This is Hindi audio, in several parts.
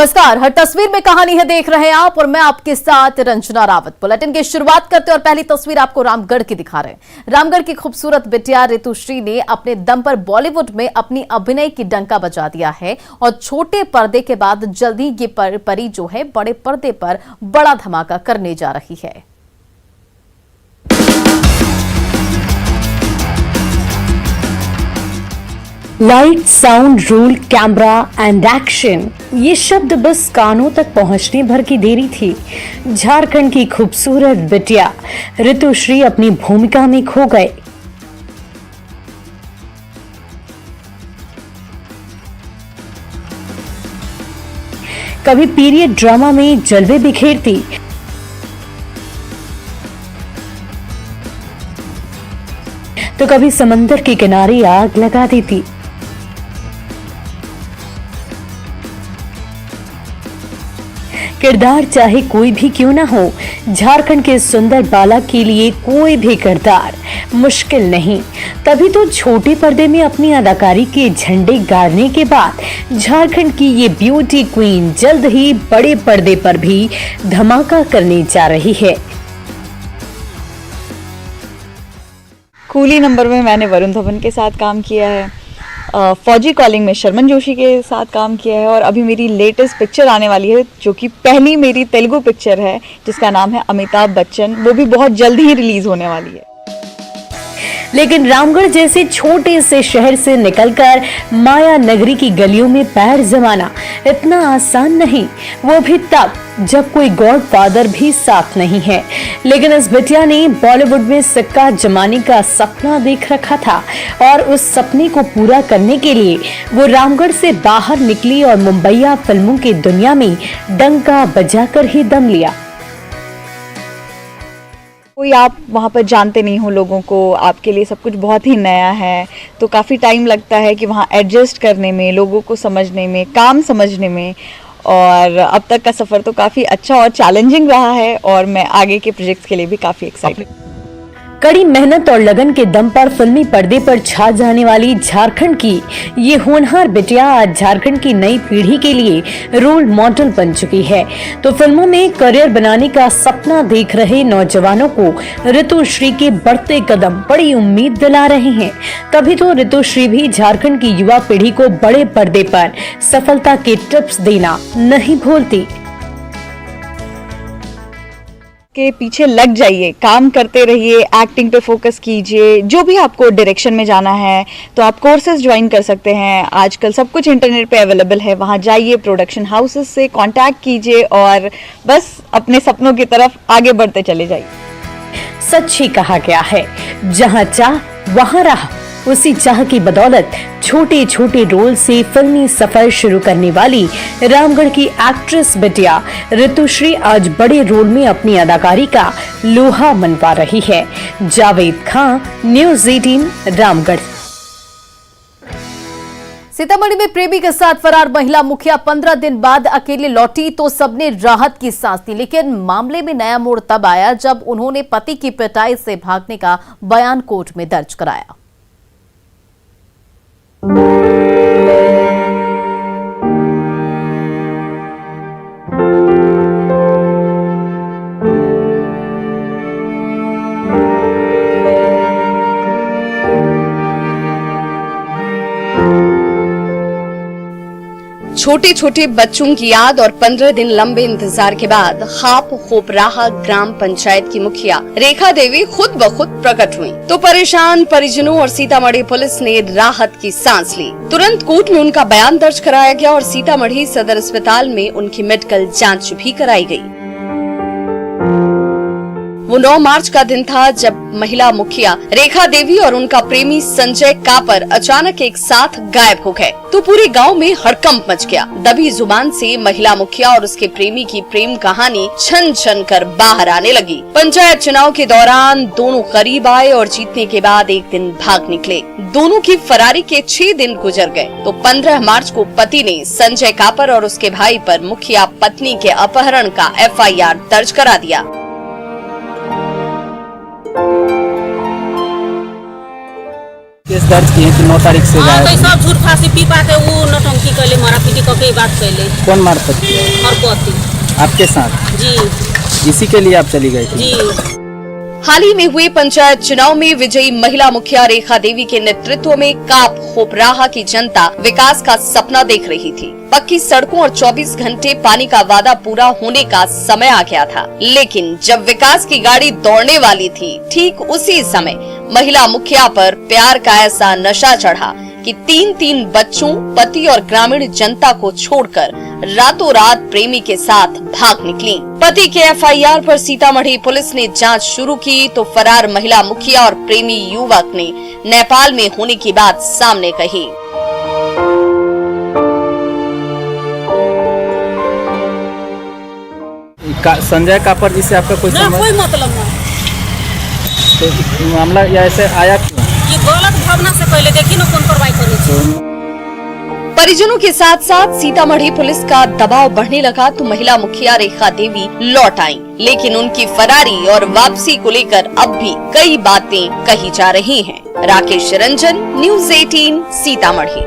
नमस्कार। हर तस्वीर में कहानी है देख रहे हैं आप और मैं आपके साथ रंजना रावत। बुलेटिन की शुरुआत करते और पहली तस्वीर आपको रामगढ़ की दिखा रहे हैं। रामगढ़ की खूबसूरत बिटिया ऋतुश्री ने अपने दम पर बॉलीवुड में अपनी अभिनय की डंका बजा दिया है और छोटे पर्दे के बाद जल्दी ये परी जो है बड़े पर्दे पर बड़ा धमाका करने जा रही है। Light, sound, roll, camera and action, ये शब्द बस कानों तक पहुंचने भर की देरी थी। झारखंड की खूबसूरत बिटिया ऋतुश्री अपनी भूमिका में खो गए। कभी पीरियड ड्रामा में जलवे बिखेरती, तो कभी समंदर के किनारे आग लगा देती। किरदार चाहे कोई भी क्यों ना हो, झारखंड के सुंदर बालक के लिए कोई भी किरदार मुश्किल नहीं। तभी तो छोटे पर्दे में अपनी अदाकारी के झंडे गाड़ने के बाद झारखंड की ये ब्यूटी क्वीन जल्द ही बड़े पर्दे पर भी धमाका करने जा रही है। कूली नंबर में मैंने वरुण धवन के साथ काम किया है, फौजी कॉलिंग में शर्मन जोशी के साथ काम किया है और अभी मेरी लेटेस्ट पिक्चर आने वाली है जो कि पहली मेरी तेलुगु पिक्चर है जिसका नाम है अमिताभ बच्चन। वो भी बहुत जल्द ही रिलीज होने वाली है। लेकिन रामगढ़ जैसे छोटे से शहर से निकलकर माया नगरी की गलियों में पैर जमाना इतना आसान नहीं, वो भी तब जब कोई गॉड फादर भी साथ नहीं है। लेकिन इस बिटिया ने बॉलीवुड में सिक्का जमाने का सपना देख रखा था और उस सपने को पूरा करने के लिए वो रामगढ़ से बाहर निकली और मुंबईया फिल्मों की दुनिया में डंका बजाकर ही दम लिया। कोई आप वहाँ पर जानते नहीं हो लोगों को, आपके लिए सब कुछ बहुत ही नया है, तो काफ़ी टाइम लगता है कि वहाँ एडजस्ट करने में, लोगों को समझने में, काम समझने में। और अब तक का सफ़र तो काफ़ी अच्छा और चैलेंजिंग रहा है और मैं आगे के प्रोजेक्ट्स के लिए भी काफ़ी एक्साइटेड। कड़ी मेहनत और लगन के दम पर फिल्मी पर्दे पर छा जाने वाली झारखंड की ये होनहार बिटिया आज झारखंड की नई पीढ़ी के लिए रोल मॉडल बन चुकी है। तो फिल्मों में करियर बनाने का सपना देख रहे नौजवानों को ऋतुश्री के बढ़ते कदम बड़ी उम्मीद दिला रहे हैं। तभी तो ऋतुश्री भी झारखंड की युवा पीढ़ी को बड़े पर्दे पर सफलता के टिप्स देना नहीं भूलती। के पीछे लग जाइए, काम करते रहिए, एक्टिंग पे फोकस कीजिए। जो भी आपको डायरेक्शन में जाना है तो आप कोर्सेज ज्वाइन कर सकते हैं। आजकल सब कुछ इंटरनेट पे अवेलेबल है, वहाँ जाइए, प्रोडक्शन हाउसेस से कांटेक्ट कीजिए और बस अपने सपनों की तरफ आगे बढ़ते चले जाइए। सच ही कहा गया है, जहाँ चाह वहाँ राह। उसी चाह की बदौलत छोटे छोटे रोल से फिल्मी सफर शुरू करने वाली रामगढ़ की एक्ट्रेस बिटिया ऋतुश्री आज बड़े रोल में अपनी अदाकारी का लोहा मनवा रही है। जावेद खान, न्यूज़ 18, रामगढ़। सीतामढ़ी में प्रेमी के साथ फरार महिला मुखिया 15 दिन बाद अकेले लौटी तो सबने राहत की सांस ली। लेकिन मामले में नया मोड़ तब आया जब उन्होंने पति की पिटाई से भागने का बयान कोर्ट में दर्ज कराया। छोटे छोटे बच्चों की याद और 15 दिन लंबे इंतजार के बाद खाप खोपराहा ग्राम पंचायत की मुखिया रेखा देवी खुद ब खुद प्रकट हुई तो परेशान परिजनों और सीतामढ़ी पुलिस ने राहत की सांस ली। तुरंत कोर्ट में उनका बयान दर्ज कराया गया और सीतामढ़ी सदर अस्पताल में उनकी मेडिकल जांच भी कराई गई। वो 9 मार्च का दिन था जब महिला मुखिया रेखा देवी और उनका प्रेमी संजय कापर अचानक एक साथ गायब हो गए तो पूरे गांव में हड़कंप मच गया। दबी जुबान से महिला मुखिया और उसके प्रेमी की प्रेम कहानी छन छन कर बाहर आने लगी। पंचायत चुनाव के दौरान दोनों करीब आए और जीतने के बाद एक दिन भाग निकले। दोनों की फरारी के 6 दिन गुजर गए तो 15 मार्च को पति ने संजय कापर और उसके भाई पर मुखिया पत्नी के अपहरण का FIR दर्ज करा दिया। केस दर्ज किए कि 9 तारीख से हाँ, तो गायब। सब झूठ फांसी पी पा के वो नौटंकी कैले, मारा पीटी करके बात कैले। कौन मारपीट किया? और पति आपके साथ? जी इसी के लिए आप चली गई थी? जी। हाल ही में हुए पंचायत चुनाव में विजयी महिला मुखिया रेखा देवी के नेतृत्व में काप खोपराहा की जनता विकास का सपना देख रही थी। पक्की सड़कों और 24 घंटे पानी का वादा पूरा होने का समय आ गया था, लेकिन जब विकास की गाड़ी दौड़ने वाली थी, ठीक उसी समय महिला मुखिया पर प्यार का ऐसा नशा चढ़ा कि 3 बच्चों, पति और ग्रामीण जनता को छोड़कर रातों रात प्रेमी के साथ भाग निकली। पति के एफआईआर पर सीतामढ़ी पुलिस ने जांच शुरू की तो फरार महिला मुखिया और प्रेमी युवक ने नेपाल में होने की बात सामने कही। संजय कापर जी से आपका कोई ना संबंध? कोई मतलब नहीं। तो मामला या ऐसे आया क्यों? ये गलत भावना से कैले, देखी न कौन कार्रवाई करे छी। परिजनों के साथ साथ सीतामढ़ी पुलिस का दबाव बढ़ने लगा तो महिला मुखिया रेखा देवी लौट आईं, लेकिन उनकी फरारी और वापसी को लेकर अब भी कई बातें कही जा रही हैं। राकेश रंजन, न्यूज़ 18, सीतामढ़ी।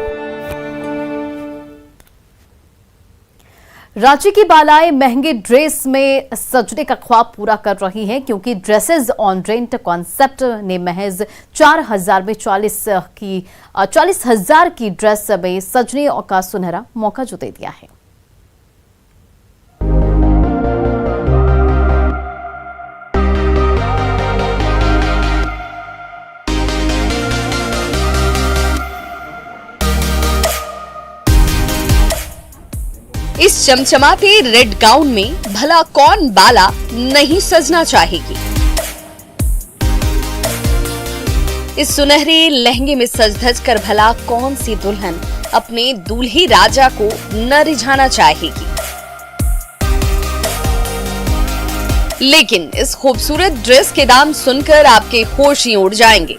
रांची की बालाएं महंगे ड्रेस में सजने का ख्वाब पूरा कर रही हैं, क्योंकि ड्रेसेस ऑन रेंट कॉन्सेप्ट ने महज 4,000 में 40,000 की ड्रेस में सजने का सुनहरा मौका जो दे दिया है। इस चमचमाते रेड गाउन में भला कौन बाला नहीं सजना चाहेगी। इस सुनहरे लहंगे में सज धज कर भला कौन सी दुल्हन अपने दूल्हे राजा को न रिझाना चाहेगी। लेकिन इस खूबसूरत ड्रेस के दाम सुनकर आपके होश ही उड़ जाएंगे।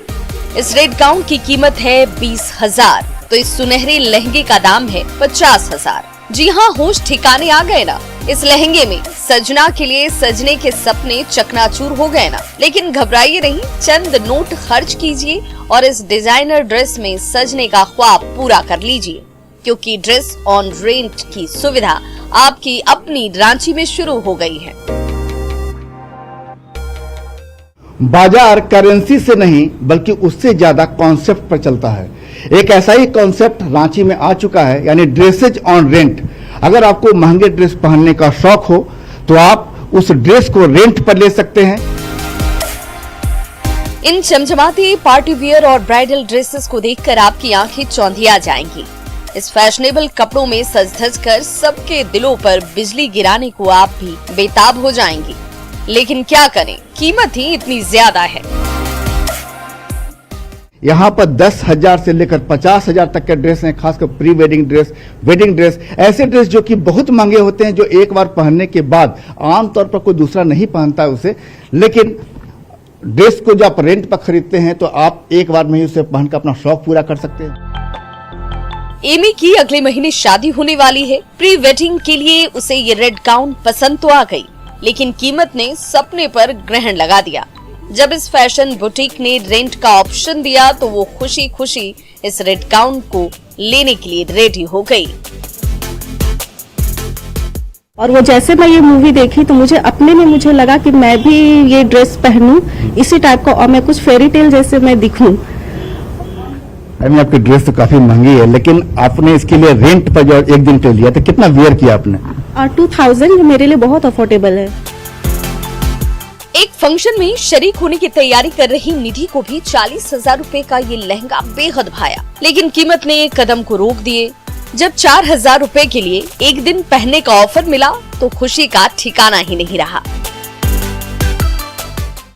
इस रेड गाउन की कीमत है 20,000, तो इस सुनहरे लहंगे का दाम है 50,000। जी हाँ, होश ठिकाने आ गए ना। इस लहंगे में सजना के लिए सजने के सपने चकनाचूर हो गए ना। लेकिन घबराइए नहीं, चंद नोट खर्च कीजिए और इस डिजाइनर ड्रेस में सजने का ख्वाब पूरा कर लीजिए, क्योंकि ड्रेस ऑन रेंट की सुविधा आपकी अपनी रांची में शुरू हो गई है। बाजार करेंसी से नहीं बल्कि उससे ज्यादा कॉन्सेप्ट पर चलता है। एक ऐसा ही कॉन्सेप्ट रांची में आ चुका है, यानी ड्रेसेज ऑन रेंट। अगर आपको महंगे ड्रेस पहनने का शौक हो तो आप उस ड्रेस को रेंट पर ले सकते हैं। इन चमचमाते पार्टी वियर और ब्राइडल ड्रेसेस को देखकर आपकी आंखें चौंधिया जाएंगी। इस फैशनेबल कपड़ों में सज धज कर सबके दिलों पर बिजली गिराने को आप भी बेताब हो जाएंगी। लेकिन क्या करें, कीमत ही इतनी ज्यादा है। यहाँ पर 10,000 से लेकर 50,000 तक के ड्रेस हैं, खासकर pre wedding dress, wedding dress, ऐसे ड्रेस जो कि बहुत महंगे होते हैं, जो एक बार पहनने के बाद आमतौर पर कोई दूसरा नहीं पहनता है उसे। लेकिन ड्रेस को जब आप रेंट पर खरीदते हैं तो आप एक बार में ही उसे पहनकर अपना शौक पूरा कर सकते हैं। एमी की अगले महीने शादी होने वाली है। प्री वेडिंग के लिए उसे ये रेड गाउन पसंद तो आ गई, लेकिन कीमत ने सपने पर ग्रहण लगा दिया। जब इस फैशन बुटीक ने रेंट का ऑप्शन दिया तो वो खुशी खुशी इस रेड गाउन को लेने के लिए रेडी हो गई। और वो जैसे मैं ये मूवी देखी तो मुझे लगा कि मैं भी ये ड्रेस पहनूं, इसी टाइप का, और मैं कुछ फेरी टेल जैसे मैं दिखूं। आपकी ड्रेस तो काफी महंगी है, लेकिन आपने इसके लिए रेंट पर जो एक दिन के लिया तो कितना वेयर किया आपने? 2000 मेरे लिए बहुत अफोर्डेबल है। एक फंक्शन में शरीक होने की तैयारी कर रही निधि को भी 40,000 रुपए का ये लहंगा बेहद भाया, लेकिन कीमत ने कदम को रोक दिए। जब 4,000 रुपए के लिए एक दिन पहनने का ऑफर मिला तो खुशी का ठिकाना ही नहीं रहा।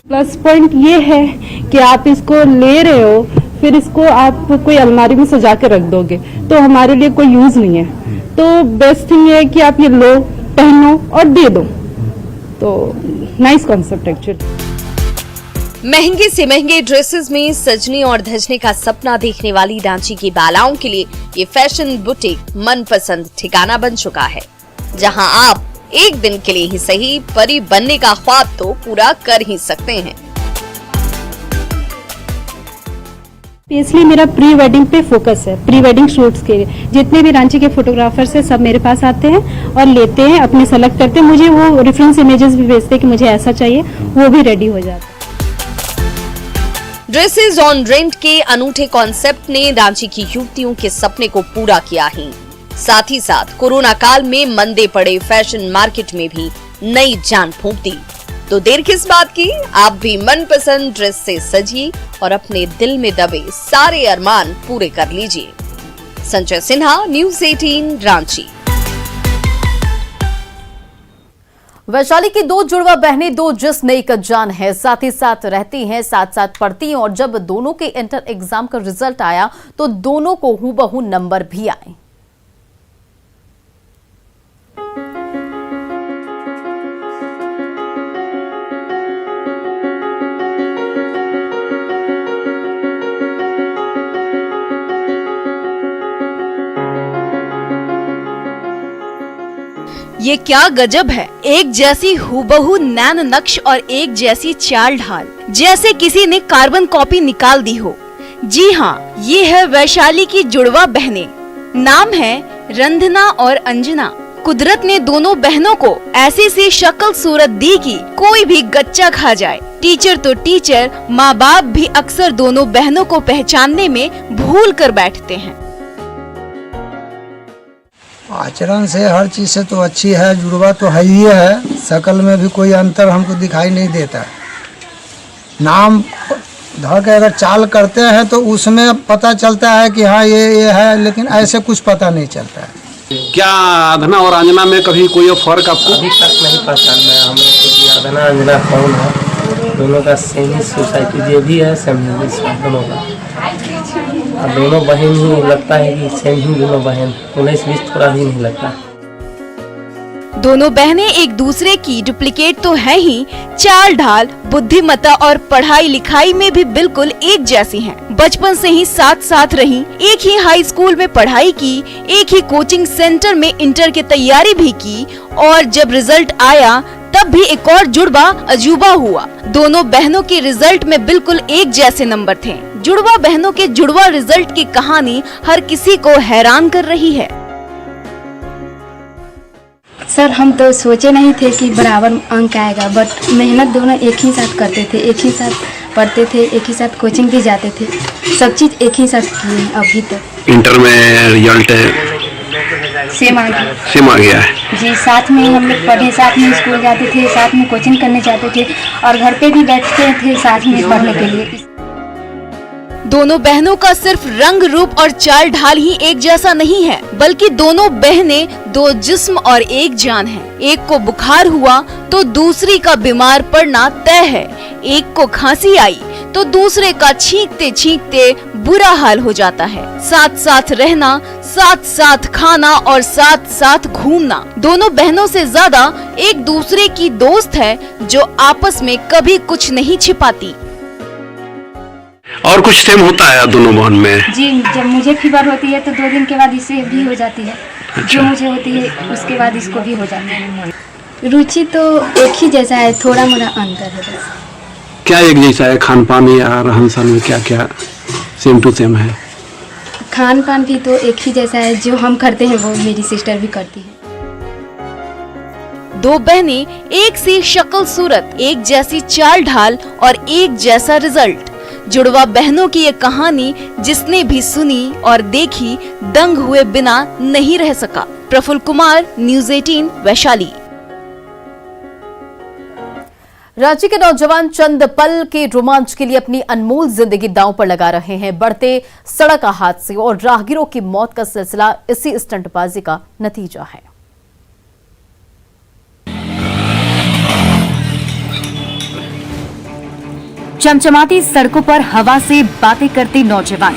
प्लस पॉइंट ये है कि आप इसको ले रहे हो, फिर इसको आप कोई अलमारी में सजा के रख दोगे तो हमारे लिए कोई यूज नहीं है। तो बेस्ट थिंग ये है कि आप ये लो, पहनो और दे दो। तो नाइस कॉन्सेप्ट एक्चुअली। महंगे से महंगे ड्रेसेस में सजने और धजने का सपना देखने वाली रांची की बालाओं के लिए ये फैशन बुटीक मनपसंद ठिकाना बन चुका है, जहां आप एक दिन के लिए ही सही परी बनने का ख्वाब तो पूरा कर ही सकते हैं। इसलिए मेरा प्री वेडिंग पे फोकस है। प्री वेडिंग शूट्स के जितने भी रांची के फोटोग्राफर्स हैं सब मेरे पास आते हैं और लेते हैं, अपने सेलेक्ट करते हैं, मुझे वो रेफरेंस इमेजेस भी भेजते हैं कि मुझे ऐसा चाहिए, वो भी रेडी हो जाता है। ड्रेसेस ऑन रेंट के अनूठे कॉन्सेप्ट ने रांची की युवतियों के सपने को पूरा किया ही साथ ही साथ कोरोना काल में मंदे पड़े फैशन मार्केट में भी नई जान फूंक दी। तो देर किस बात की, आप भी मनपसंद ड्रेस से सजिए और अपने दिल में दबे सारे अरमान पूरे कर लीजिए। संजय सिन्हा, न्यूज़ 18 रांची। वैशाली की दो जुड़वा बहनें दो जिस्म एक जान है, साथ ही साथ रहती हैं, साथ साथ पढ़ती हैं और जब दोनों के इंटर एग्जाम का रिजल्ट आया तो दोनों को हूबहू नंबर भी आए। ये क्या गजब है, एक जैसी हूबहू नैन नक्श और एक जैसी चाल ढाल, जैसे किसी ने कार्बन कॉपी निकाल दी हो। जी हाँ, ये है वैशाली की जुड़वा बहनें। नाम है रंजना और अंजना। कुदरत ने दोनों बहनों को ऐसी सी शक्ल सूरत दी कि कोई भी गच्चा खा जाए। टीचर तो टीचर, माँ बाप भी अक्सर दोनों बहनों को पहचानने में भूल कर बैठते हैं। आचरण से हर चीज से तो अच्छी है, जुड़वा तो है ही है, शक्ल में भी कोई अंतर हमको दिखाई नहीं देता। नाम धर के अगर चाल करते हैं तो उसमें पता चलता है कि हाँ ये है, लेकिन ऐसे कुछ पता नहीं चलता है। क्या अधना और अंजना में कभी कोई फर्क आपको? अभी तक नहीं पहचान में हम लोग को कि अधना अंजना कौन है। दोनों का सेम ही सोसाइटी जो भी है सेम ही दोनों का, और दोनों बहन ही लगता है कि सेम ही दोनों बहन, 19-20 थोड़ा भी नहीं लगता। दोनों बहनें एक दूसरे की डुप्लीकेट तो है ही, चाल ढाल, बुद्धिमत्ता और पढ़ाई लिखाई में भी बिल्कुल एक जैसी हैं। बचपन से ही साथ साथ रही, एक ही हाई स्कूल में पढ़ाई की, एक ही कोचिंग सेंटर में इंटर की तैयारी भी की और जब रिजल्ट आया तब भी एक और जुड़वा अजूबा हुआ। दोनों बहनों के रिजल्ट में बिल्कुल एक जैसे नंबर थे। जुड़वा बहनों के जुड़वा रिजल्ट की कहानी हर किसी को हैरान कर रही है। सर, हम तो सोचे नहीं थे कि बराबर अंक आएगा, बट मेहनत दोनों एक ही साथ करते थे, एक ही साथ पढ़ते थे, एक ही साथ कोचिंग भी जाते थे, सब चीज एक ही साथ किए अभी तक। इंटर में रिजल्ट सेम आ गया है जी। साथ में हम लोग पढ़े, साथ में स्कूल जाते थे, साथ में कोचिंग करने जाते थे और घर पे भी बैठते थे साथ में पढ़ने के लिए। दोनों बहनों का सिर्फ रंग रूप और चाल ढाल ही एक जैसा नहीं है, बल्कि दोनों बहनें दो जिस्म और एक जान हैं। एक को बुखार हुआ तो दूसरी का बीमार पड़ना तय है। एक को खांसी आई तो दूसरे का छींकते छींकते बुरा हाल हो जाता है। साथ साथ रहना, साथ साथ खाना और साथ साथ घूमना। दोनों बहनों से ज्यादा एक दूसरे की दोस्त है जो आपस में कभी कुछ नहीं छिपाती। और कुछ सेम होता है दोनों बहन में? जी, जब मुझे फीवर होती है तो 2 दिन के बाद इसे भी हो जाती है। अच्छा। जो मुझे होती है उसके बाद इसको भी हो जाती है। रुचि तो एक ही जैसा है, थोड़ा मोड़ा अंतर है बस। क्या एक जैसा है? खान पान या रहन सहन में क्या क्या सेम टू सेम है? खान पान भी तो एक ही जैसा है, जो हम करते हैं वो मेरी सिस्टर भी करती है। दो बहनें, एक सी शक्ल सूरत, एक जैसी चाल ढाल और एक जैसा रिजल्ट। जुड़वा बहनों की ये कहानी जिसने भी सुनी और देखी दंग हुए बिना नहीं रह सका। प्रफुल्ल कुमार, न्यूज़ 18 वैशाली। रांची के नौजवान चंद पल के रोमांच के लिए अपनी अनमोल जिंदगी दांव पर लगा रहे हैं। बढ़ते सड़क हादसे और राहगीरों की मौत का सिलसिला इसी स्टंटबाजी का नतीजा है। चमचमाती सड़कों पर हवा से बातें करते नौजवान,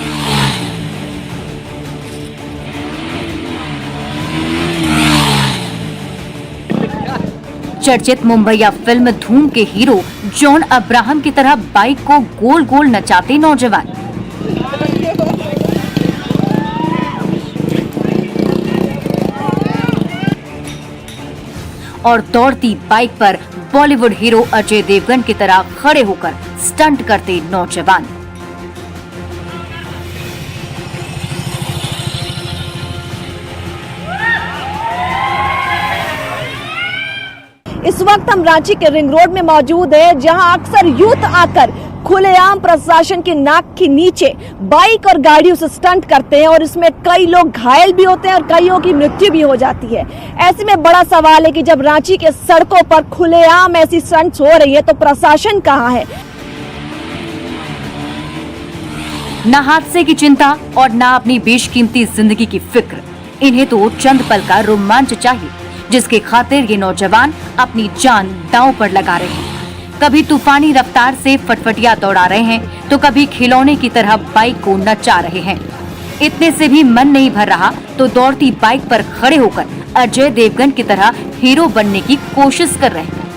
चर्चित मुंबईया फिल्म धूम के हीरो जॉन अब्राहम की तरह बाइक को गोल गोल नचाते नौजवान। और दौड़ती बाइक पर बॉलीवुड हीरो अजय देवगन की तरह खड़े होकर स्टंट करते नौजवान। इस वक्त हम रांची के रिंग रोड में मौजूद है, जहां अक्सर यूथ आकर खुलेआम प्रशासन की नाक के नीचे बाइक और गाड़ियों से स्टंट करते हैं और इसमें कई लोग घायल भी होते हैं और कईयों की मृत्यु भी हो जाती है। ऐसे में बड़ा सवाल है कि जब रांची के सड़कों पर खुलेआम ऐसी स्टंट्स हो रही है तो प्रशासन कहां है? न हादसे की चिंता और न अपनी बेशकीमती जिंदगी की फिक्र। इन्हें तो चंद पल का रोमांच चाहिए, जिसके खातिर ये नौजवान अपनी जान दांव पर लगा रहे हैं। कभी तूफानी रफ्तार से फटफटिया दौड़ा रहे हैं तो कभी खिलौने की तरह बाइक को नचा रहे हैं। इतने से भी मन नहीं भर रहा तो दौड़ती बाइक पर खड़े होकर अजय देवगन की तरह हीरो बनने की कोशिश कर रहे हैं।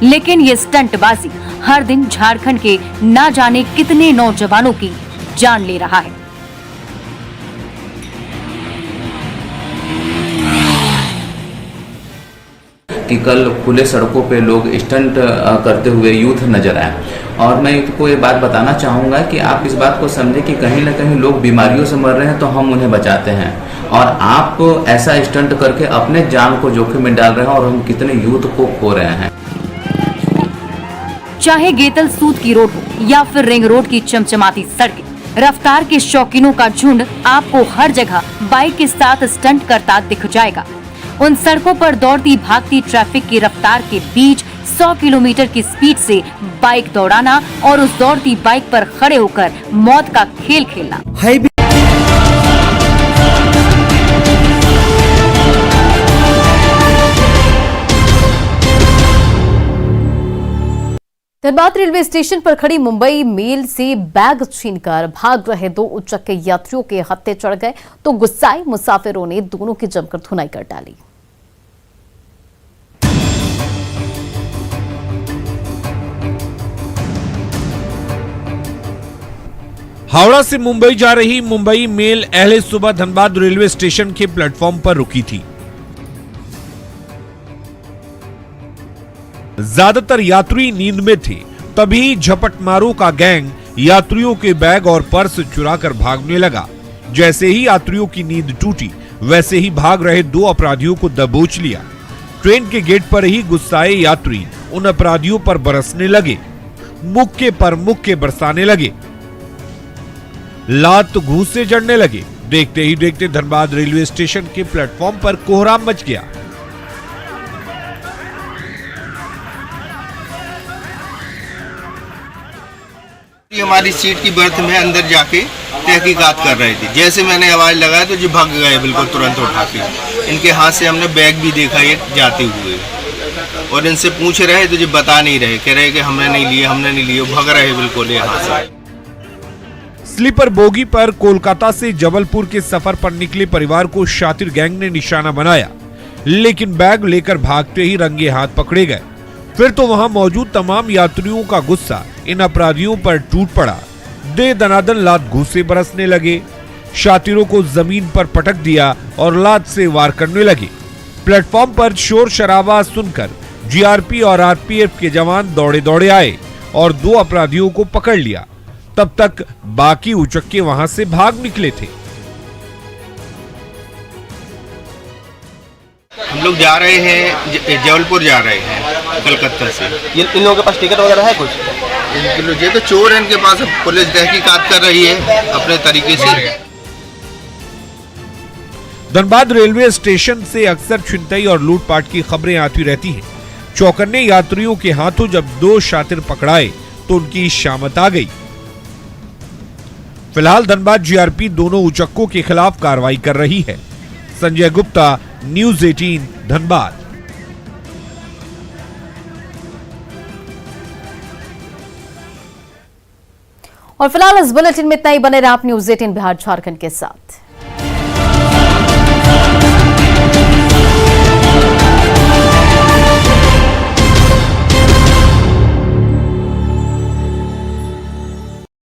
लेकिन ये स्टंटबाजी हर दिन झारखंड के ना जाने कितने नौजवानों की जान ले रहा है। कि कल खुले सड़कों पे लोग स्टंट करते हुए यूथ नजर आए, और मैं यूथ को ये बात बताना चाहूँगा कि आप इस बात को समझें कि कहीं ना कहीं लोग बीमारियों से मर रहे हैं तो हम उन्हें बचाते हैं, और आप ऐसा स्टंट करके अपने जान को जोखिम में डाल रहे हैं और हम कितने यूथ को खो रहे हैं। चाहे गेतल सूत की रोड हो या फिर रिंग रोड की चमचमाती सड़कें, रफ्तार के शौकीनों का झुंड आपको हर जगह बाइक के साथ स्टंट करता दिख जाएगा। उन सड़कों पर दौड़ती भागती ट्रैफिक की रफ्तार के बीच 100 किलोमीटर की स्पीड से बाइक दौड़ाना और उस दौड़ती बाइक पर खड़े होकर मौत का खेल खेलना। धनबाद रेलवे स्टेशन पर खड़ी मुंबई मेल से बैग छीनकर भाग रहे 2 उच्चक्के यात्रियों के हत्थे चढ़ गए तो गुस्साए मुसाफिरों ने दोनों की जमकर धुनाई कर डाली। हावड़ा से मुंबई जा रही मुंबई मेल अहले सुबह धनबाद रेलवे स्टेशन के प्लेटफॉर्म पर रुकी थी। ज्यादातर यात्री नींद में थे, तभी झपटमारों का गैंग यात्रियों के बैग और पर्स चुराकर भागने लगा। जैसे ही यात्रियों की नींद टूटी, वैसे ही भाग रहे 2 अपराधियों को दबोच लिया। ट्रेन के गेट पर ही गुस्साए यात्री उन अपराधियों पर बरसने लगे, मुक्के पर मुक्के बरसाने लगे, लात घूंसे जड़ने लगे। देखते ही देखते धनबाद रेलवे स्टेशन के प्लेटफॉर्म पर कोहराम मच गया। हमारी सीट की बर्थ में अंदर जाके तहकीकात कर रहे थे। जैसे मैंने आवाज लगाया तो जो भाग गए बिल्कुल तुरंत उठा के। इनके हाथ से हमने बैग भी देखा ये जाते हुए, और इनसे पूछ रहे तो जो बता नहीं रहे, कह रहे कि हमने नहीं लिए, भाग रहे बिल्कुल यहाँ से। स्लीपर बोगी पर कोलकाता से जबलपुर के सफर पर निकले परिवार को शातिर गैंग ने निशाना बनाया, लेकिन बैग लेकर भागते ही रंगे हाथ पकड़े गए। फिर तो वहां मौजूद तमाम यात्रियों का गुस्सा इन अपराधियों पर टूट पड़ा। दे दनादन लात घूंसे बरसने लगे, शातिरों को जमीन पर पटक दिया और लात से वार करने लगे। प्लेटफॉर्म पर शोर शराबा सुनकर जीआरपी और आरपीएफ के जवान दौड़े दौड़े आए और 2 अपराधियों को पकड़ लिया। तब तक बाकी उचक्के वहां से भाग निकले थे। हम लोग जा रहे हैं, जबलपुर जा रहे हैं कलकत्ता से। इन लोगों के पास टिकट वगैरह है कुछ? ये तो चोर है, इनके पास पुलिस तहकीकात कर रही है अपने तरीके से। धनबाद रेलवे स्टेशन से अक्सर छिनतई और लूटपाट की खबरें आती रहती हैं। चौकन्ने यात्रियों के हाथों जब 2 शातिर पकड़ाए तो उनकी शामत आ गई। फिलहाल धनबाद जीआरपी दोनों उचक्कों के खिलाफ कार्रवाई कर रही है। संजय गुप्ता, न्यूज़ 18 धनबाद। और फिलहाल इस बुलेटिन में इतना ही। बने रहे आप न्यूज़ 18 बिहार झारखंड के साथ।